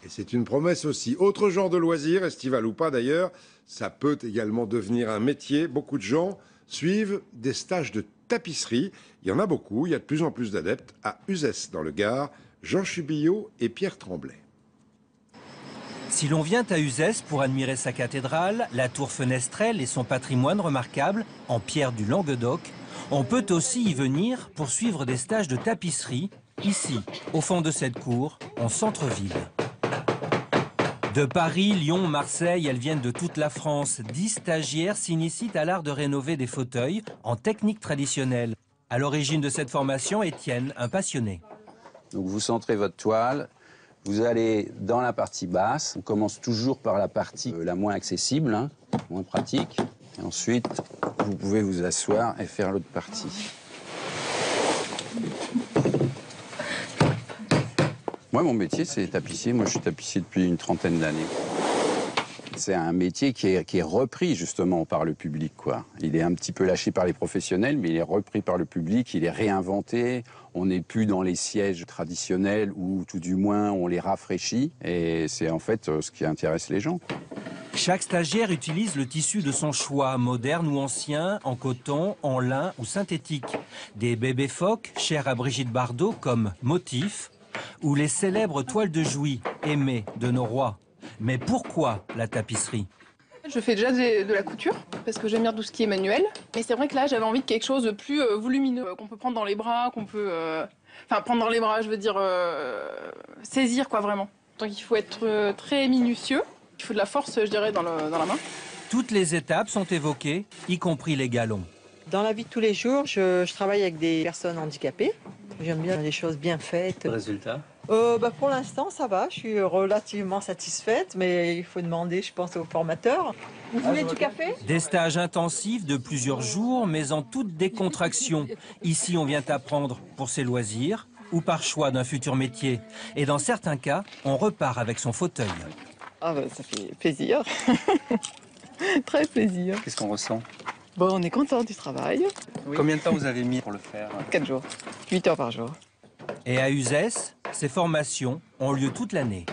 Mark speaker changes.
Speaker 1: Et c'est une promesse aussi. Autre genre de loisir, estival ou pas d'ailleurs, ça peut également devenir un métier. Beaucoup de gens suivent des stages de tapisserie. Il y en a beaucoup, il y a de plus en plus d'adeptes. À Uzès, dans le Gard, Jean Chubillot et Pierre Tremblay.
Speaker 2: Si l'on vient à Uzès pour admirer sa cathédrale, la tour fenestrelle et son patrimoine remarquable en pierre du Languedoc, on peut aussi y venir pour suivre des stages de tapisserie, ici, au fond de cette cour, en centre-ville. De Paris, Lyon, Marseille, elles viennent de toute la France. 10 stagiaires s'initient à l'art de rénover des fauteuils en technique traditionnelle. À l'origine de cette formation, Étienne, un passionné.
Speaker 3: Donc vous centrez votre toile, vous allez dans la partie basse. On commence toujours par la partie la moins accessible, hein, moins pratique. Et ensuite, vous pouvez vous asseoir et faire l'autre partie. Moi, mon métier, c'est tapissier. Moi, je suis tapissier depuis une trentaine d'années. C'est un métier qui est repris, justement, par le public, quoi. Il est un petit peu lâché par les professionnels, mais il est repris par le public, il est réinventé. On n'est plus dans les sièges traditionnels, ou tout du moins, on les rafraîchit. Et c'est en fait ce qui intéresse les gens.
Speaker 2: Chaque stagiaire utilise le tissu de son choix, moderne ou ancien, en coton, en lin ou synthétique. Des bébés phoques, chers à Brigitte Bardot, comme motif, ou les célèbres toiles de Jouy, aimées de nos rois. Mais pourquoi la tapisserie?
Speaker 4: Je fais déjà de la couture, parce que j'aime bien tout ce qui est manuel. Mais c'est vrai que là, j'avais envie de quelque chose de plus volumineux, qu'on peut prendre dans les bras, qu'on peut... Enfin, prendre dans les bras, je veux dire, saisir, quoi, vraiment. Donc il faut être très minutieux. Il faut de la force, je dirais, dans la main.
Speaker 2: Toutes les étapes sont évoquées, y compris les galons.
Speaker 5: Dans la vie de tous les jours, je travaille avec des personnes handicapées. J'aime bien les choses bien faites.
Speaker 2: Résultat?
Speaker 5: Pour l'instant, ça va. Je suis relativement satisfaite, mais il faut demander, je pense, aux formateurs. Vous voulez du café?
Speaker 2: Des stages intensifs de plusieurs jours, mais en toute décontraction. Ici, on vient apprendre pour ses loisirs ou par choix d'un futur métier. Et dans certains cas, on repart avec son fauteuil.
Speaker 4: Ah bah, ça fait plaisir. Très plaisir.
Speaker 6: Qu'est-ce qu'on ressent?
Speaker 4: Bon, on est content du travail.
Speaker 6: Oui. Combien de temps vous avez mis pour le faire?
Speaker 4: 4 jours, 8 heures par jour.
Speaker 2: Et à Uzès, ces formations ont lieu toute l'année.